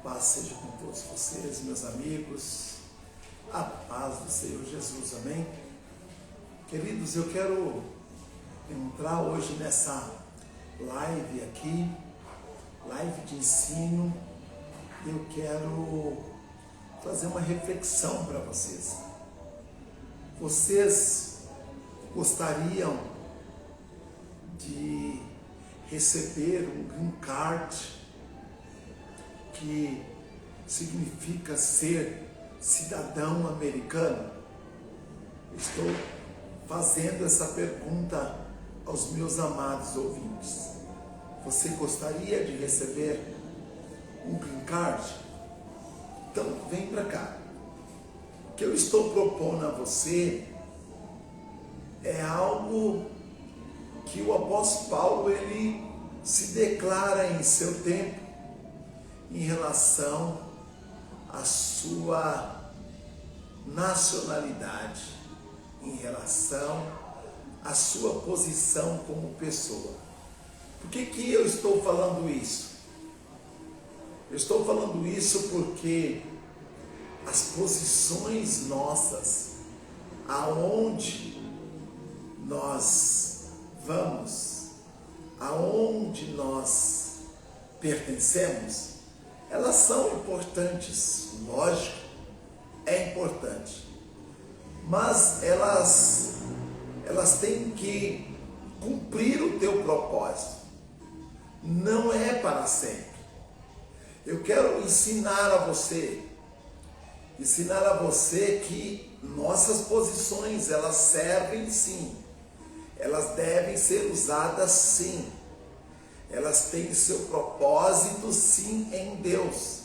Paz seja com todos vocês, meus amigos. A paz do Senhor Jesus, amém? Queridos, eu quero entrar hoje nessa live aqui, live de ensino. Eu quero fazer uma reflexão para vocês. Vocês gostariam de receber um green card, que significa ser cidadão americano? Estou fazendo essa pergunta aos meus amados ouvintes. Você gostaria de receber um green card? Então vem para cá. O que eu estou propondo a você é algo que o apóstolo Paulo ele se declara em seu tempo em relação à sua nacionalidade, em relação à sua posição como pessoa. Por que eu estou falando isso? Eu estou falando isso porque as posições nossas, aonde nós vamos, aonde nós pertencemos, elas são importantes, lógico, é importante, mas elas têm que cumprir o teu propósito, não é para sempre. Eu quero ensinar a você que nossas posições, elas servem sim, elas devem ser usadas sim, elas têm seu propósito sim em Deus.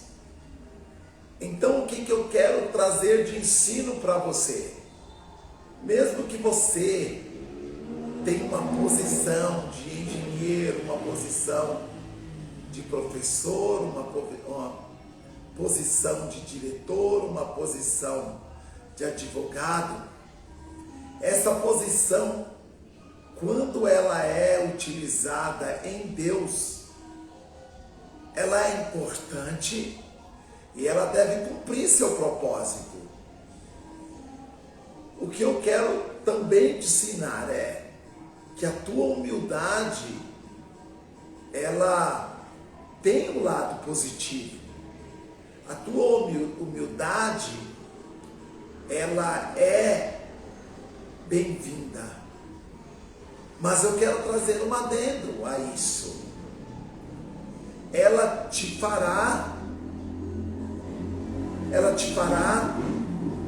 Então o que eu quero trazer de ensino para você? Mesmo que você tenha uma posição de engenheiro, uma posição de professor, uma posição de diretor, uma posição de advogado, essa posição, quando ela é utilizada em Deus, ela é importante e ela deve cumprir seu propósito. O que eu quero também te ensinar é que a tua humildade, ela tem um lado positivo. A tua humildade, ela é bem-vinda. Mas eu quero trazer um adendo a isso. Ela te fará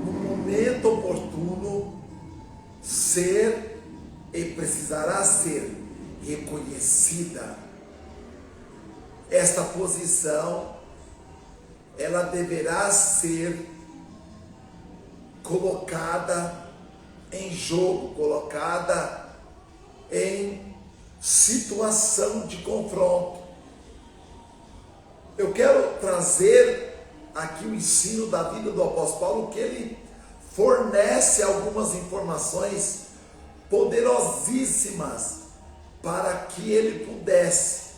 no momento oportuno ser e precisará ser reconhecida. Esta posição, ela deverá ser colocada em jogo, colocada em situação de confronto. Eu quero trazer aqui o ensino da vida do apóstolo Paulo, que ele fornece algumas informações poderosíssimas para que ele pudesse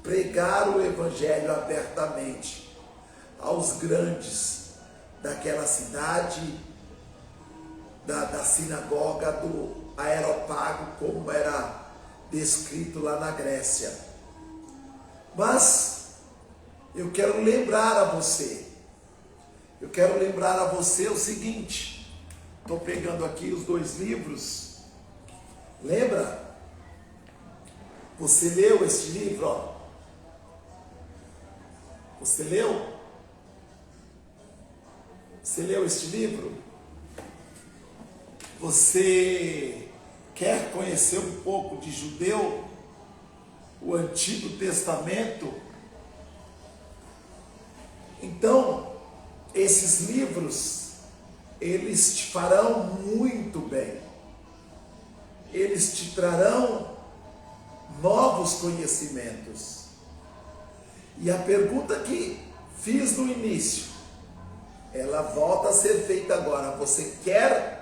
pregar o evangelho abertamente aos grandes daquela cidade, da sinagoga do Areópago, como era descrito lá na Grécia. Mas eu quero lembrar a você o seguinte. Estou pegando aqui os dois livros. Lembra? Você leu este livro? Ó? Você leu? Você leu este livro? Você quer conhecer um pouco de judeu? O Antigo Testamento? Então, esses livros, eles te farão muito bem. Eles te trarão novos conhecimentos. E a pergunta que fiz no início, ela volta a ser feita agora. Você quer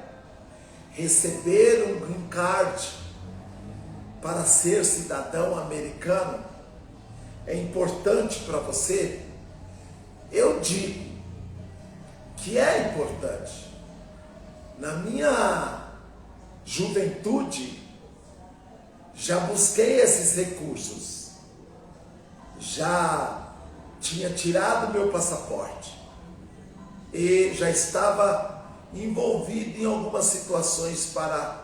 receber um green card para ser cidadão americano? É importante para você eu digo que é importante. Na minha juventude, já busquei esses recursos, já tinha tirado meu passaporte e já estava envolvido em algumas situações para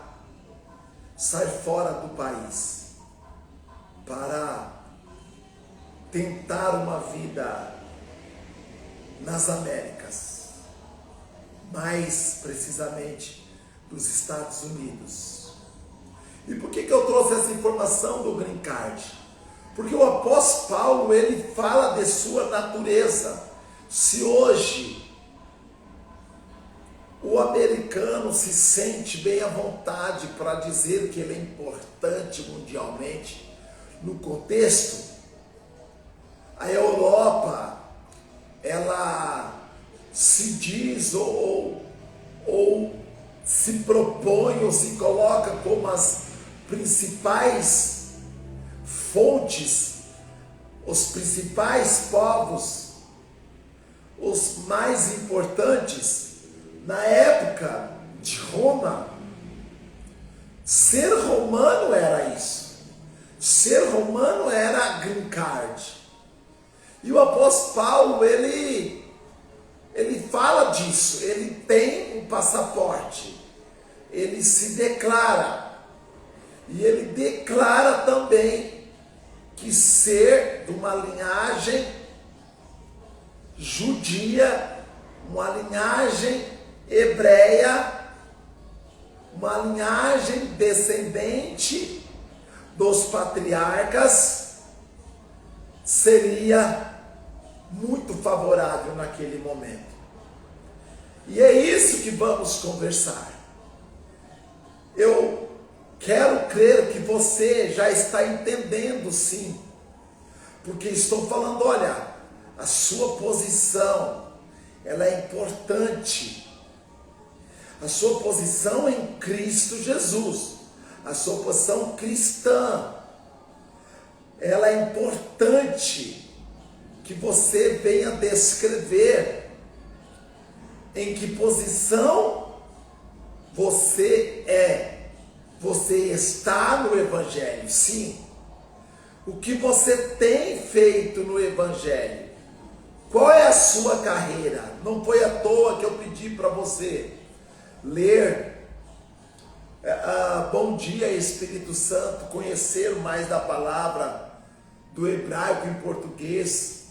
sair fora do país, para tentar uma vida nas Américas, mais precisamente nos Estados Unidos. E por que eu trouxe essa informação do Green Card? Porque o apóstolo Paulo, ele fala de sua natureza. Se hoje o americano se sente bem à vontade para dizer que ele é importante mundialmente, no contexto, a Europa, ela se diz ou se propõe ou se coloca como as principais fontes, os principais povos, os mais importantes. Na época de Roma, ser romano era isso. Ser romano era green card. E o apóstolo Paulo, ele fala disso. Ele tem um passaporte. Ele se declara. E ele declara também que ser de uma linhagem judia, uma linhagem hebreia, uma linhagem descendente dos patriarcas, seria muito favorável naquele momento. E é isso que vamos conversar. Eu quero crer que você já está entendendo, sim, porque estou falando, olha, a sua posição, ela é importante. A sua posição em Cristo Jesus, a sua posição cristã, ela é importante que você venha descrever em que posição você é. Você está no Evangelho, sim. O que você tem feito no Evangelho? Qual é a sua carreira? Não foi à toa que eu pedi para você ler Bom Dia Espírito Santo, conhecer mais da palavra, do hebraico em português,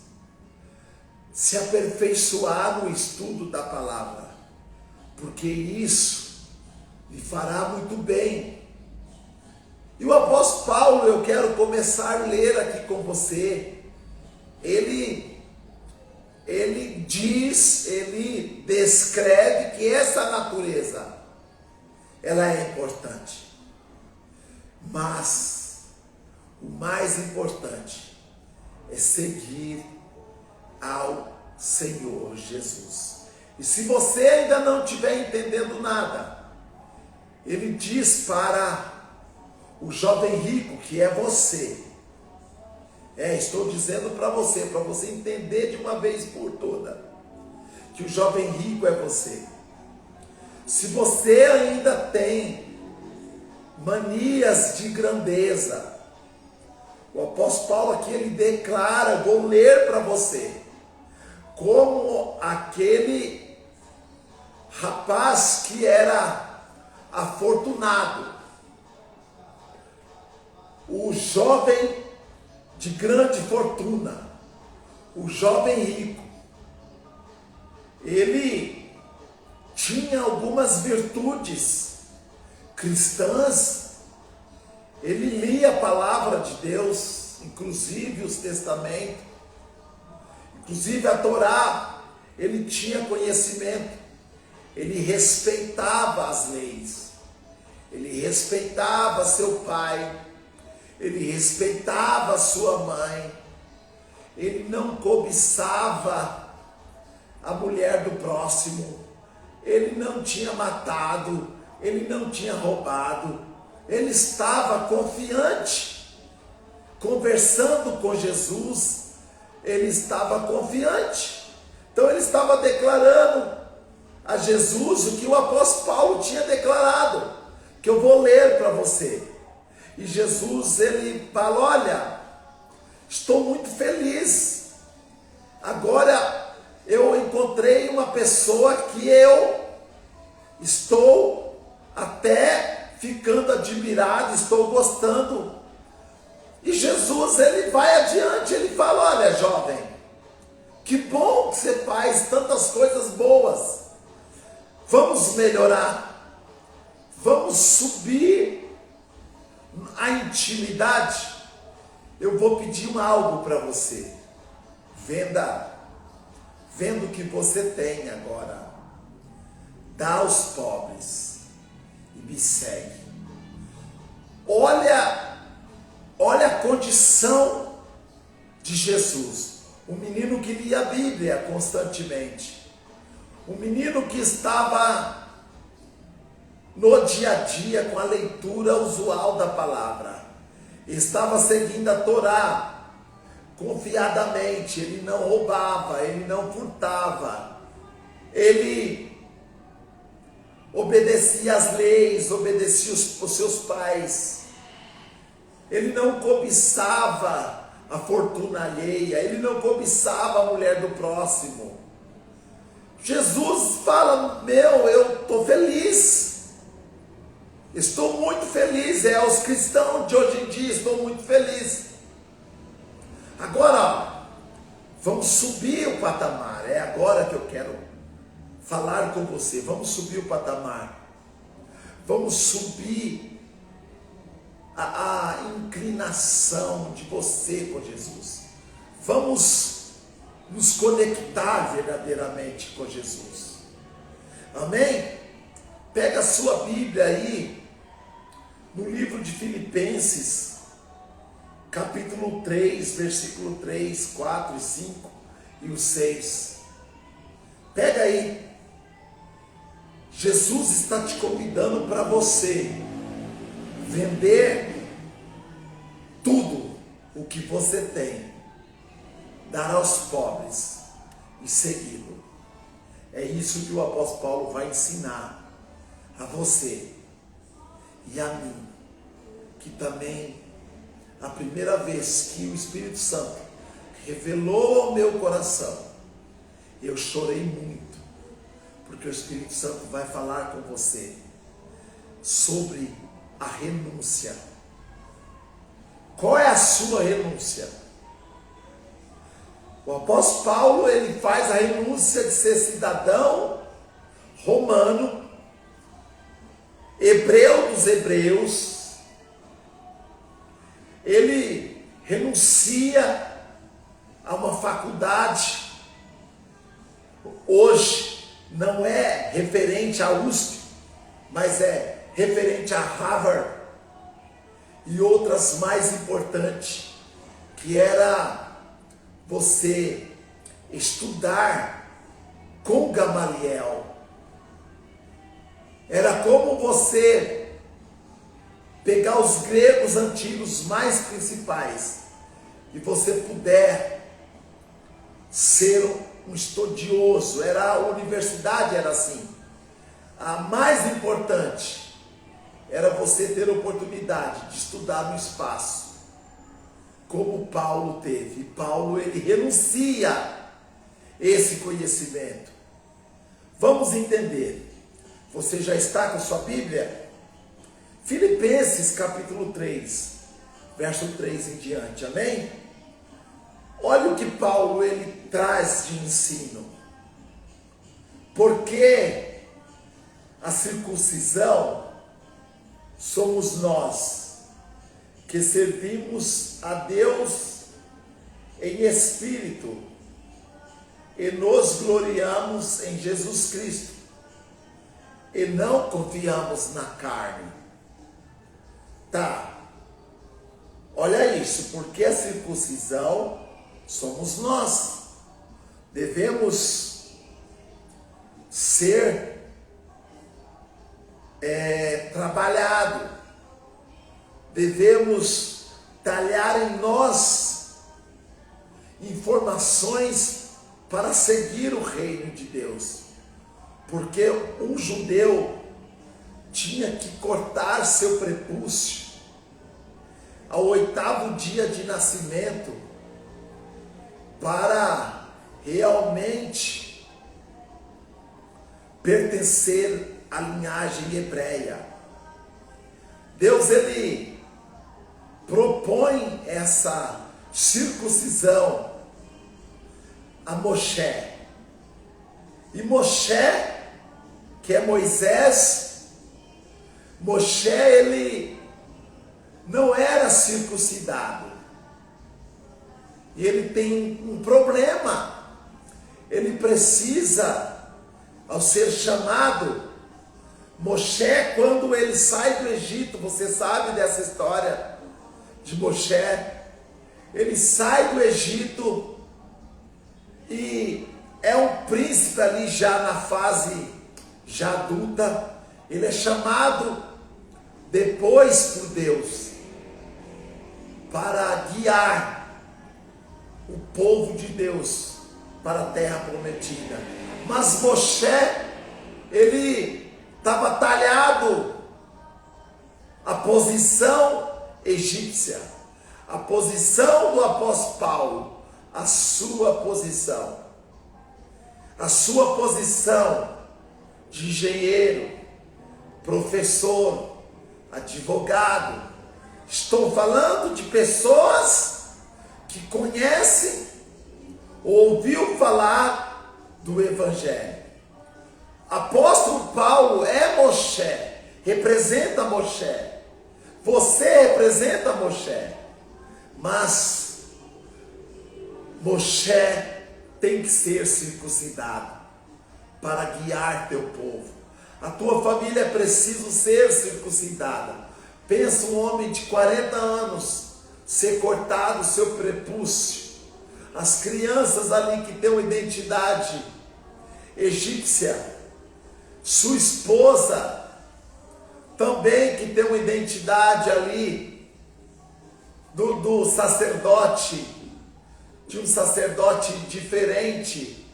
se aperfeiçoar no estudo da palavra, porque isso lhe fará muito bem. E o apóstolo Paulo, eu quero começar a ler aqui com você. Ele diz, ele descreve que essa natureza, ela é importante. Mas o mais importante é seguir ao Senhor Jesus. E se você ainda não estiver entendendo nada, ele diz para o jovem rico, que é você. Estou dizendo para você entender de uma vez por toda, que o jovem rico é você. Se você ainda tem manias de grandeza, o apóstolo Paulo aqui, ele declara, vou ler para você, como aquele rapaz que era afortunado, o jovem de grande fortuna, o jovem rico, ele tinha algumas virtudes cristãs, ele lia a palavra de Deus, inclusive os testamentos, inclusive a Torá, ele tinha conhecimento, ele respeitava as leis, ele respeitava seu pai, ele respeitava sua mãe, ele não cobiçava a mulher do próximo, ele não tinha matado, ele não tinha roubado, ele estava confiante, conversando com Jesus, ele estava confiante, Então ele estava declarando a Jesus o que o apóstolo Paulo tinha declarado, que eu vou ler para você. E Jesus, ele fala: olha, estou muito feliz, agora eu encontrei uma pessoa que eu estou até ficando admirado, estou gostando. E Jesus, ele vai adiante, ele fala: olha, jovem, que bom que você faz tantas coisas boas, vamos melhorar, vamos subir a intimidade. Eu vou pedir algo para você. Vendo o que você tem agora, dá aos pobres e me segue. Olha a condição de Jesus, um menino que lia a Bíblia constantemente, um menino que estava no dia a dia com a leitura usual da palavra, estava seguindo a Torá confiadamente, ele não roubava, ele não furtava, ele obedecia às leis, obedecia os seus pais, ele não cobiçava a fortuna alheia, ele não cobiçava a mulher do próximo. Jesus fala: eu estou feliz, estou muito feliz. Os cristãos de hoje em dia, estou muito feliz. Agora, vamos subir o patamar. É agora que eu quero falar com você. Vamos subir o patamar. Vamos subir a inclinação de você com Jesus. Vamos nos conectar verdadeiramente com Jesus. Amém? Pega a sua Bíblia aí, no livro de Filipenses, capítulo 3, versículo 3, 4 e 5 e o 6. Pega aí. Jesus está te convidando para você vender tudo o que você tem, dar aos pobres e segui-lo. É isso que o apóstolo Paulo vai ensinar a você e a mim, que também a primeira vez que o Espírito Santo revelou ao meu coração, eu chorei muito, porque o Espírito Santo vai falar com você sobre a renúncia. Qual é a sua renúncia? O apóstolo Paulo, ele faz a renúncia de ser cidadão romano, hebreu dos hebreus. Ele renuncia a uma faculdade. Hoje não é referente à USP, mas é referente a Harvard e outras mais importantes, que era você estudar com Gamaliel. Era como você pegar os gregos antigos mais principais e você puder ser um estudioso. A universidade era assim. A mais importante era você ter a oportunidade de estudar no espaço, como Paulo teve. Paulo, ele renuncia esse conhecimento. Vamos entender. Você já está com sua Bíblia? Filipenses capítulo 3, verso 3 em diante, amém? Olha o que Paulo, ele traz de ensino. Porque a circuncisão somos nós, que servimos a Deus em espírito e nos gloriamos em Jesus Cristo e não confiamos na carne. Tá, olha isso, porque a circuncisão somos nós, devemos ser trabalhado, devemos talhar em nós informações para seguir o reino de Deus. Porque um judeu tinha que cortar seu prepúcio ao 8º dia de nascimento para realmente pertencer à linhagem hebreia. Deus, ele propõe essa circuncisão a Moshe. E Moshe, que é Moisés, Moshe, ele não era circuncidado. E ele tem um problema. Ele precisa, ao ser chamado, Moshe, quando ele sai do Egito, você sabe dessa história de Moshe, ele sai do Egito e é um príncipe ali já na fase já adulta. Ele é chamado depois por Deus para guiar o povo de Deus para a terra prometida. Mas Moshe, ele estava talhado a posição egípcia, a posição do apóstolo Paulo, a sua posição de engenheiro, professor, advogado. Estou falando de pessoas que conhecem ou ouviu falar do Evangelho. Apóstolo Paulo é Moshe, representa Moshe. Você representa Moshe. Mas Moshe tem que ser circuncidado para guiar teu povo. A tua família é preciso ser circuncidada. Pensa um homem de 40 anos ser cortado o seu prepúcio. As crianças ali que têm uma identidade egípcia, sua esposa também que tem uma identidade ali do sacerdote, de um sacerdote diferente,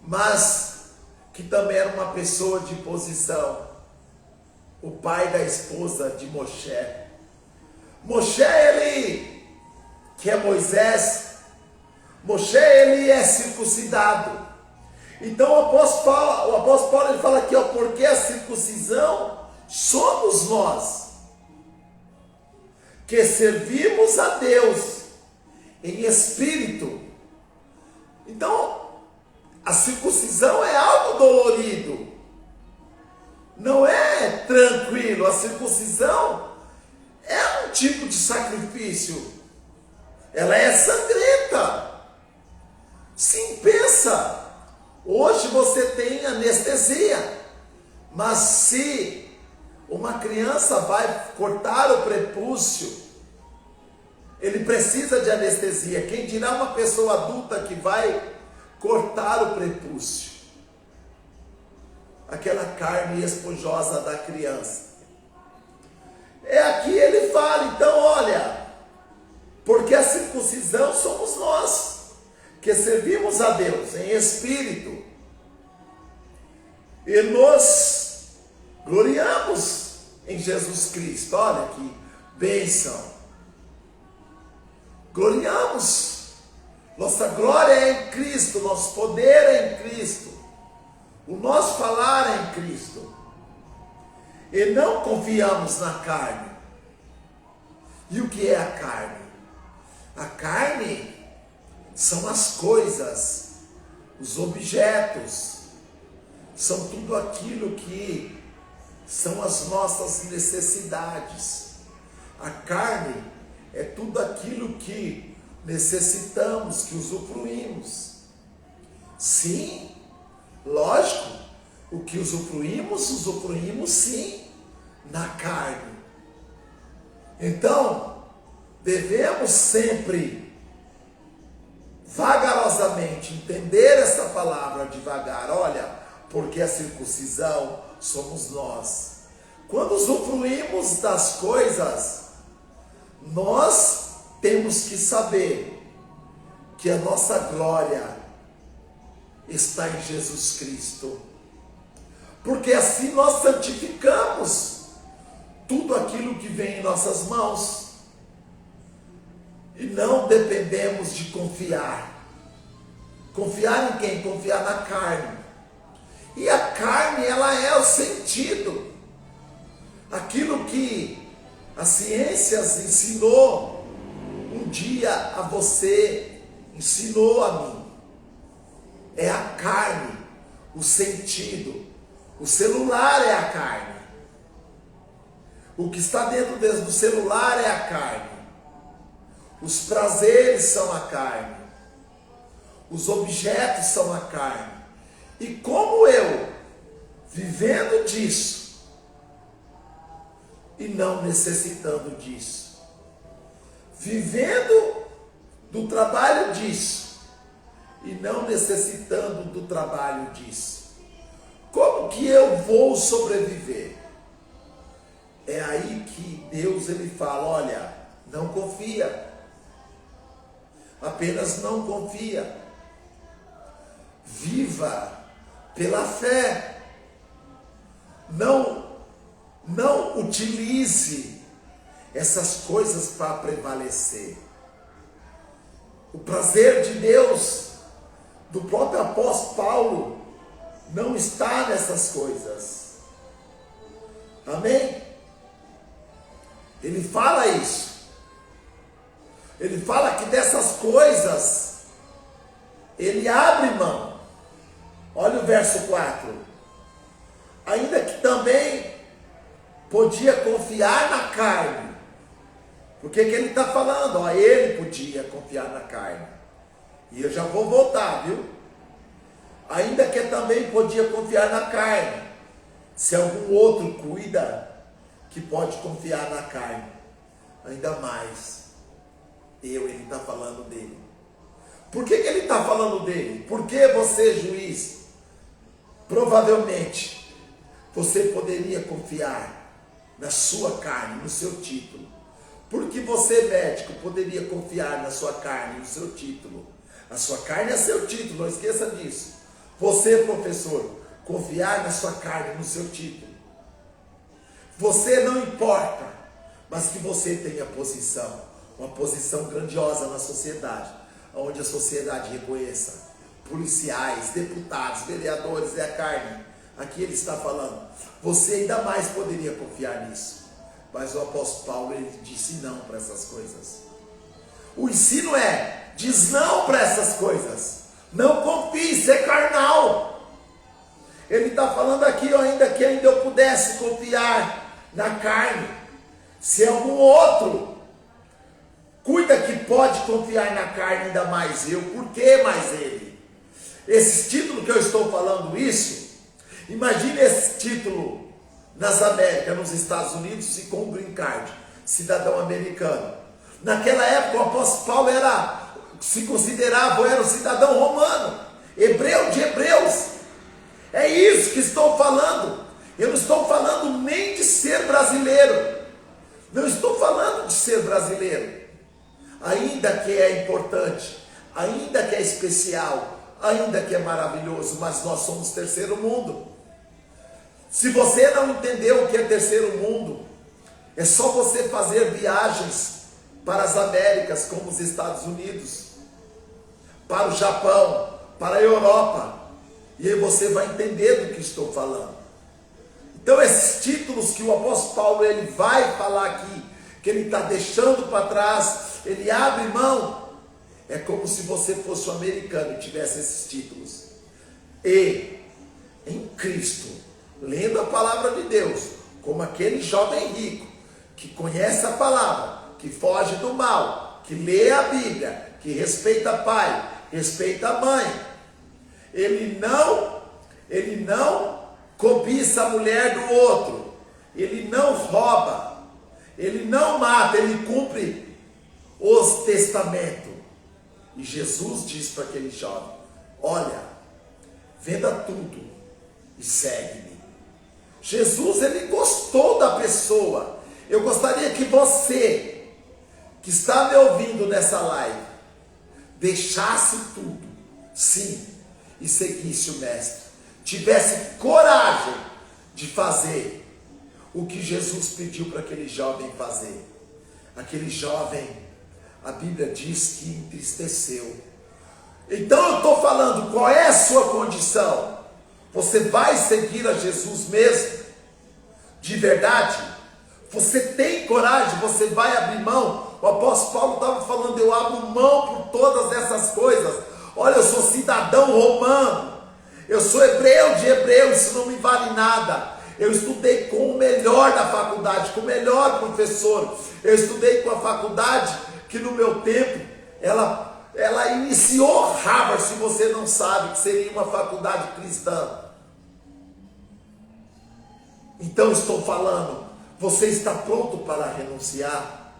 mas que também era uma pessoa de posição. O pai da esposa de Moshe. Moshe, ele, que é Moisés, Moshe, ele é circuncidado. Então o apóstolo Paulo ele fala aqui, ó, porque a circuncisão somos nós, que servimos a Deus em espírito. Então, a circuncisão é algo dolorido, não é tranquilo. A circuncisão é um tipo de sacrifício, ela é sangrenta. Sim, pensa. Hoje você tem anestesia, mas se uma criança vai cortar o prepúcio, ele precisa de anestesia. Quem dirá uma pessoa adulta que vai cortar o prepúcio? Aquela carne esponjosa da criança. É aqui ele fala, então olha, porque a circuncisão somos nós, que servimos a Deus em espírito e nos gloriamos em Jesus Cristo. Olha que bênção! Gloriamos, nossa glória é em Cristo, nosso poder é em Cristo, o nosso falar é em Cristo, e não confiamos na carne. E o que é a carne? A carne são as coisas, os objetos, são tudo aquilo que são as nossas necessidades. A carne é tudo aquilo que necessitamos, que usufruímos. Sim, lógico, o que usufruímos sim, na carne. Então, devemos sempre vagarosamente entender essa palavra devagar. Olha, porque a circuncisão somos nós. Quando usufruímos das coisas, nós temos que saber que a nossa glória está em Jesus Cristo. Porque assim nós santificamos tudo aquilo que vem em nossas mãos. E não dependemos de confiar. Confiar em quem? Confiar na carne. E a carne, ela é o sentido. Aquilo que as ciências ensinou um dia a você, ensinou a mim. É a carne, o sentido. O celular é a carne. O que está dentro do celular é a carne. Os prazeres são a carne. Os objetos são a carne. E como eu, vivendo disso, e não necessitando disso, vivendo do trabalho disso, e não necessitando do trabalho disso, como que eu vou sobreviver? É aí que Deus ele fala, olha, não confia, apenas não confia, viva pela fé, não utilize essas coisas para prevalecer. O prazer de Deus, do próprio apóstolo Paulo, não está nessas coisas. Amém? Ele fala isso. Ele fala que dessas coisas ele abre mão. Olha o verso 4. Ainda que também podia confiar na carne. Porque que ele está falando? Ó, ele podia confiar na carne. E eu já vou voltar, viu? Ainda que também podia confiar na carne. Se algum outro cuida que pode confiar na carne, ainda mais ele está falando dele. Por que ele está falando dele? Porque você, juiz, provavelmente você poderia confiar na sua carne, no seu título. Porque você, médico, poderia confiar na sua carne, no seu título. A sua carne é seu título, não esqueça disso. Você, professor, confiar na sua carne, no seu título. Você não importa, mas que você tenha posição, uma posição grandiosa na sociedade, onde a sociedade reconheça policiais, deputados, vereadores, é a carne. Aqui ele está falando, você ainda mais poderia confiar nisso. Mas o apóstolo Paulo, ele disse não para essas coisas. O ensino diz não para essas coisas. Não confie, isso é carnal. Ele está falando aqui, ainda que eu pudesse confiar na carne, se algum outro cuida que pode confiar na carne, ainda mais eu, por que mais ele? Esse título que eu estou falando isso, imagine esse título nas Américas, nos Estados Unidos, e com o green card, cidadão americano. Naquela época o apóstolo Paulo se considerava, era um cidadão romano, hebreu de hebreus. É isso que estou falando. Eu não estou falando nem de ser brasileiro. Não estou falando de ser brasileiro. Ainda que é importante, ainda que é especial, ainda que é maravilhoso, mas nós somos terceiro mundo. Se você não entendeu o que é terceiro mundo, é só você fazer viagens para as Américas, como os Estados Unidos, para o Japão, para a Europa, e aí você vai entender do que estou falando. Então esses títulos que o apóstolo Paulo ele vai falar aqui, que ele está deixando para trás, ele abre mão, é como se você fosse um americano e tivesse esses títulos. E em Cristo, lendo a palavra de Deus, como aquele jovem rico, que conhece a palavra, que foge do mal, que lê a Bíblia, que respeita pai, respeita a mãe, ele não cobiça a mulher do outro, ele não rouba, ele não mata, ele cumpre os testamentos. E Jesus diz para aquele jovem, olha, venda tudo e segue-me. Jesus, ele gostou da pessoa. Eu gostaria que você, que está me ouvindo nessa live, deixasse tudo, sim, e seguisse o Mestre, tivesse coragem de fazer o que Jesus pediu para aquele jovem fazer. Aquele jovem, a Bíblia diz que entristeceu. Então eu estou falando, qual é a sua condição? Você vai seguir a Jesus mesmo? De verdade? Você tem coragem? Você vai abrir mão? O apóstolo Paulo estava falando, eu abro mão por todas essas coisas. Olha, eu sou cidadão romano, eu sou hebreu de hebreu, isso não me vale nada. Eu estudei com o melhor da faculdade, com o melhor professor. Eu estudei com a faculdade que no meu tempo, ela iniciou Harvard, se você não sabe, que seria uma faculdade cristã. Então estou falando, você está pronto para renunciar?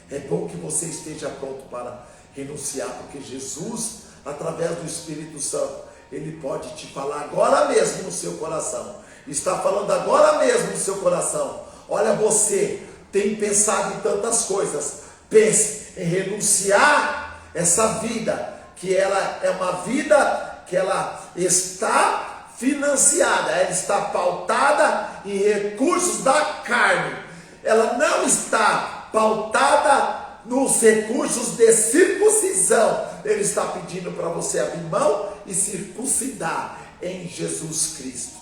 É bom que você esteja pronto para renunciar, porque Jesus, através do Espírito Santo, Ele pode te falar agora mesmo no seu coração. Está falando agora mesmo no seu coração. Olha, você tem pensado em tantas coisas. Pense em renunciar essa vida, que ela é uma vida que ela está financiada, ela está pautada em recursos da carne. Ela não está pautada nos recursos de circuncisão. Ele está pedindo para você abrir mão e circuncidar em Jesus Cristo.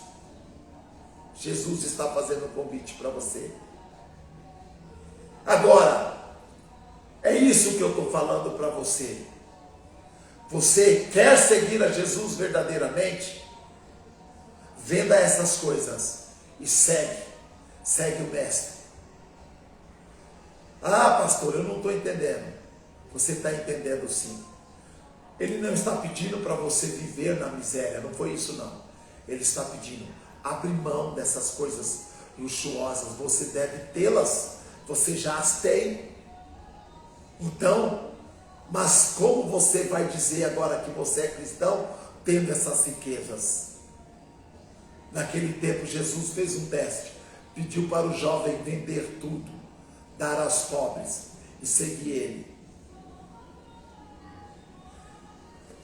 Jesus está fazendo um convite para você. Agora, é isso que eu estou falando para você. Você quer seguir a Jesus verdadeiramente? Venda essas coisas e segue o Mestre. Ah, pastor, eu não estou entendendo. Você está entendendo sim. Ele não está pedindo para você viver na miséria, não foi isso não. Ele está pedindo, abre mão dessas coisas luxuosas, você deve tê-las, você já as tem. Então, mas como você vai dizer agora que você é cristão, tendo essas riquezas? Naquele tempo Jesus fez um teste, pediu para o jovem vender tudo, dar aos pobres e seguir ele.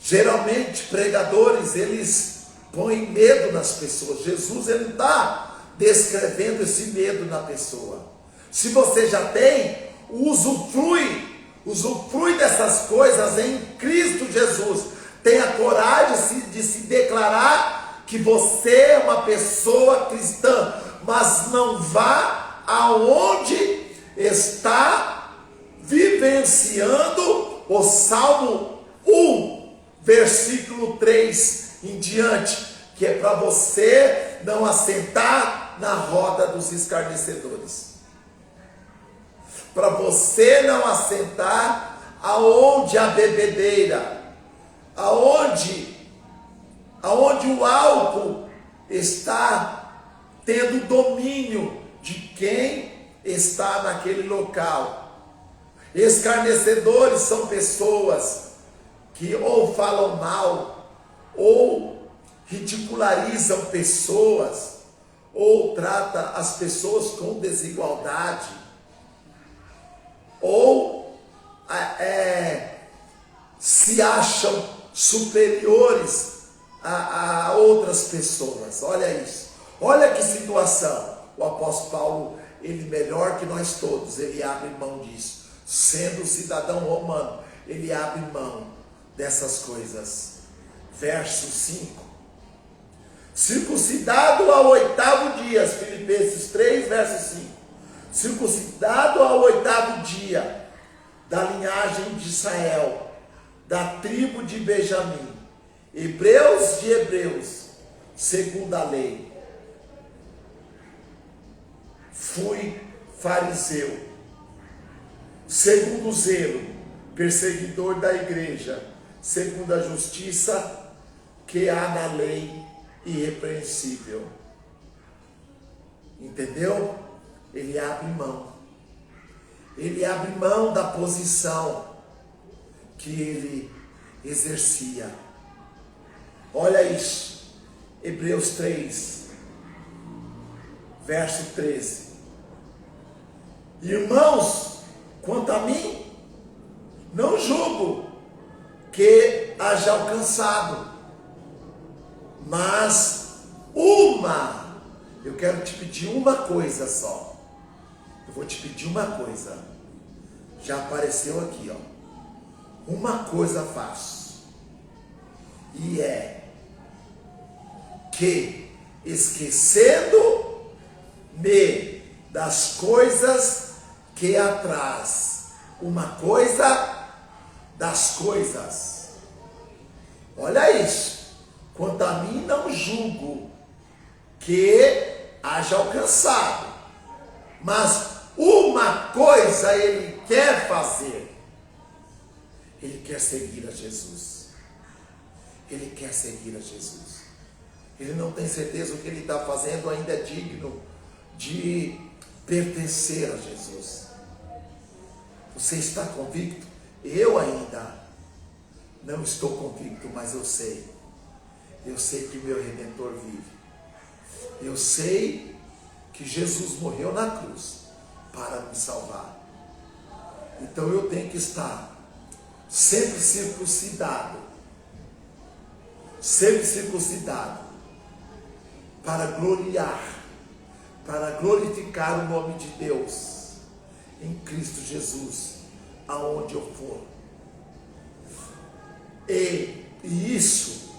Geralmente pregadores, eles põem medo nas pessoas. Jesus, ele não está descrevendo esse medo na pessoa. Se você já tem, usufrui dessas coisas em Cristo Jesus. Tenha coragem de se declarar que você é uma pessoa cristã, mas não vá aonde está vivenciando o Salmo 1, versículo 3 em diante, que é para você não assentar na roda dos escarnecedores, para você não assentar aonde a bebedeira, aonde o álcool está tendo domínio de quem está naquele local. Escarnecedores são pessoas que ou falam mal, ou ridicularizam pessoas, ou trata as pessoas com desigualdade, ou se acham superiores a outras pessoas. Olha isso, olha que situação. O apóstolo Paulo, ele melhor que nós todos, ele abre mão disso. Sendo cidadão romano, ele abre mão dessas coisas. Verso 5. Circuncidado ao 8º dia, Filipenses 3, verso 5. Circuncidado ao 8º dia, da linhagem de Israel, da tribo de Benjamim, hebreus de hebreus, segundo a lei. Fui fariseu, segundo o zelo, perseguidor da igreja, segundo a justiça que há na lei, irrepreensível. Entendeu? Ele abre mão. Ele abre mão da posição que ele exercia. Olha isso, Hebreus 3, verso 13. Irmãos, quanto a mim, não julgo que haja alcançado. Mas eu quero te pedir uma coisa só. Eu vou te pedir uma coisa. Já apareceu aqui, ó. Uma coisa faço. E é que, esquecendo-me das coisas que atrás, uma coisa das coisas. Olha isso. Quanto a mim, não julgo que haja alcançado, mas uma coisa ele quer fazer. Ele quer seguir a Jesus. Ele quer seguir a Jesus. Ele não tem certeza o que ele está fazendo ainda é digno de pertencer a Jesus. Você está convicto? Eu ainda não estou convicto, mas eu sei. Eu sei que meu Redentor vive. Eu sei que Jesus morreu na cruz para me salvar. Então eu tenho que estar sempre circuncidado para glorificar o nome de Deus em Cristo Jesus, aonde eu for. E isso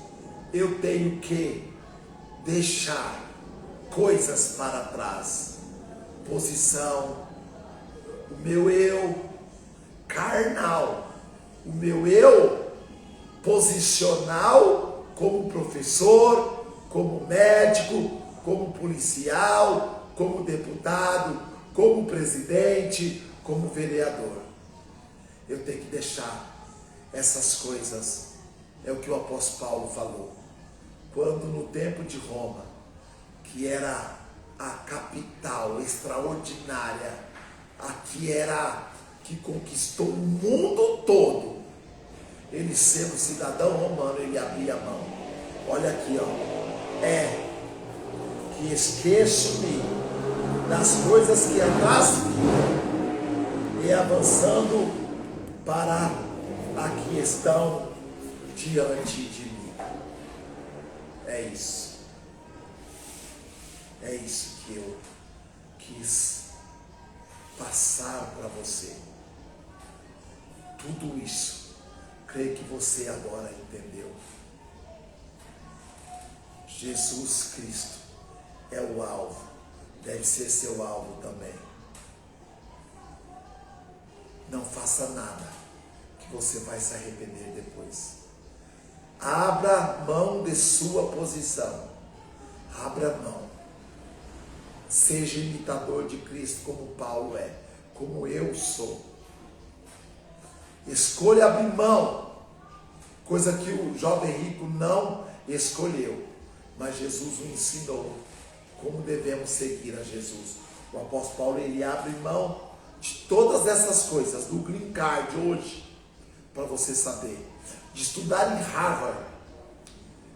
eu tenho que deixar coisas para trás. Posição, o meu eu carnal, o meu eu posicional como professor, como médico, como policial, como deputado, como presidente, como vereador. Eu tenho que deixar essas coisas. É o que o apóstolo Paulo falou. Quando no tempo de Roma, que era a capital extraordinária, aqui era que conquistou o mundo todo, ele sendo cidadão romano, ele abria a mão. Olha aqui, ó. É que esqueço-me das coisas que atrás ficam e avançando para a que estão diante de mim. É isso. É isso que eu quis passar para você. Tudo isso, creio que você agora entendeu. Jesus Cristo é o alvo, deve ser seu alvo também. Não faça nada que você vai se arrepender depois. Abra mão de sua posição. Abra mão. Seja imitador de Cristo como Paulo é, como eu sou. Escolha abrir mão, coisa que o jovem rico não escolheu, mas Jesus o ensinou como devemos seguir a Jesus. O apóstolo Paulo, ele abre mão de todas essas coisas, do green card hoje, para você saber, de estudar em Harvard,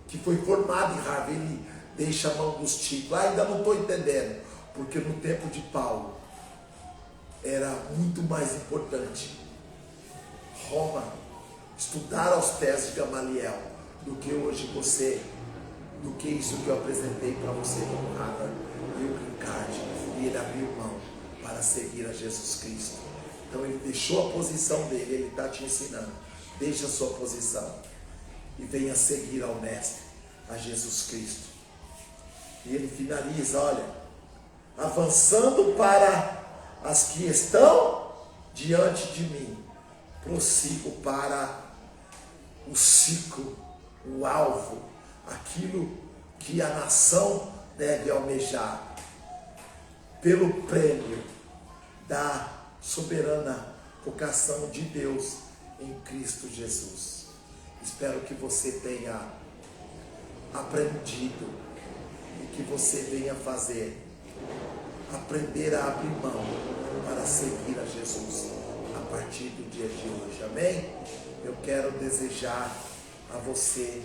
que foi formado em Harvard, ele deixa a mão dos títulos. Ainda não estou entendendo, porque no tempo de Paulo era muito mais importante Roma, estudar aos pés de Gamaliel, do que hoje você, do que isso que eu apresentei para você como Harvard e o green card. E ele abriu mão para seguir a Jesus Cristo. Então ele deixou a posição dele, ele está te ensinando. Deixa a sua posição e venha seguir ao Mestre, a Jesus Cristo. E ele finaliza, olha, avançando para as que estão diante de mim, prossigo para o ciclo, o alvo, aquilo que a nação deve almejar, pelo prêmio da soberana vocação de Deus em Cristo Jesus. Espero que você tenha aprendido e que você venha aprender a abrir mão para seguir a Jesus a partir do dia de hoje. Amém? Eu quero desejar a você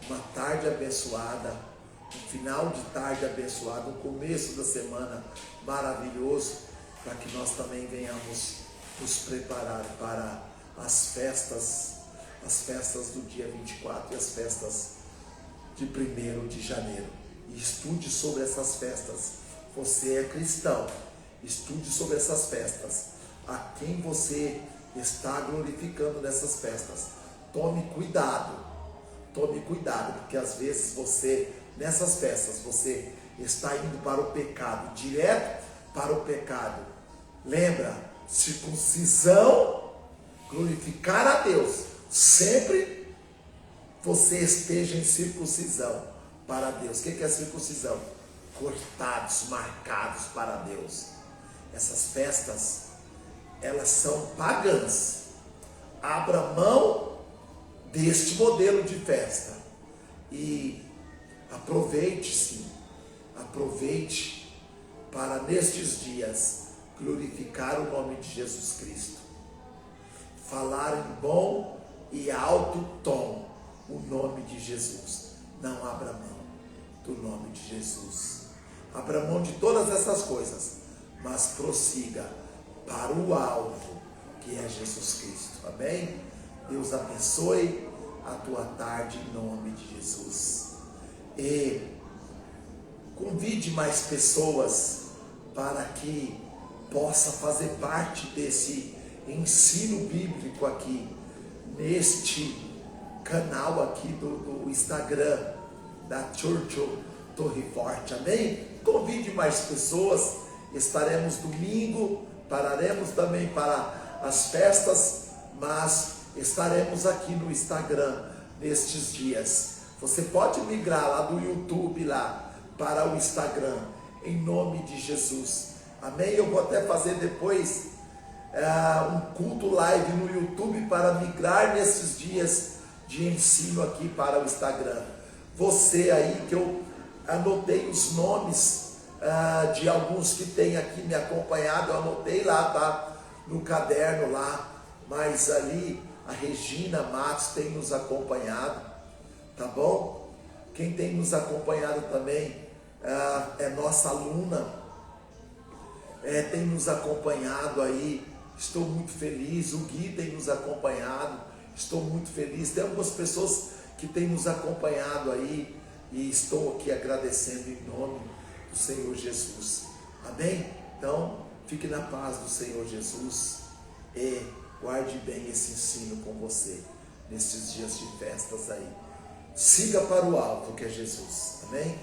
uma tarde abençoada, um final de tarde abençoado, um começo da semana maravilhoso, para que nós também venhamos nos preparar para as festas as festas do dia 24 e as festas de 1º de janeiro. E estude sobre essas festas. Você é cristão, estude sobre essas festas. A quem você está glorificando nessas festas. Tome cuidado, porque às vezes você, nessas festas, você está indo para o pecado, direto para o pecado. Lembra, circuncisão, glorificar a Deus, sempre você esteja em circuncisão para Deus. O que é circuncisão? Cortados, marcados para Deus. Essas festas, elas são pagãs. Abra mão deste modelo de festa e aproveite para nestes dias glorificar o nome de Jesus Cristo, falar em bom e alto tom o nome de Jesus. Não abra mão do nome de Jesus, abra mão de todas essas coisas, mas prossiga para o alvo, que é Jesus Cristo. Amém? Deus abençoe a tua tarde em nome de Jesus. E convide mais pessoas para que possa fazer parte desse ensino bíblico aqui, neste canal aqui do Instagram, da Churchill Torre Forte. Amém? Convide mais pessoas. Estaremos domingo, pararemos também para as festas, mas estaremos aqui no Instagram nestes dias. Você pode migrar lá do YouTube lá para o Instagram, em nome de Jesus. Amém? Eu vou até fazer depois um culto live no YouTube para migrar nesses dias de ensino aqui para o Instagram. Você aí, que eu anotei os nomes de alguns que tem aqui me acompanhado, eu anotei lá, tá? No caderno lá, mas ali a Regina Matos tem nos acompanhado, tá bom? Quem tem nos acompanhado também é nossa aluna, tem nos acompanhado aí, estou muito feliz. O Gui tem nos acompanhado, estou muito feliz. Tem algumas pessoas que têm nos acompanhado aí, e estou aqui agradecendo em nome do Senhor Jesus. Amém? Então, fique na paz do Senhor Jesus e guarde bem esse ensino com você nesses dias de festas aí. Siga para o alto, que é Jesus. Amém?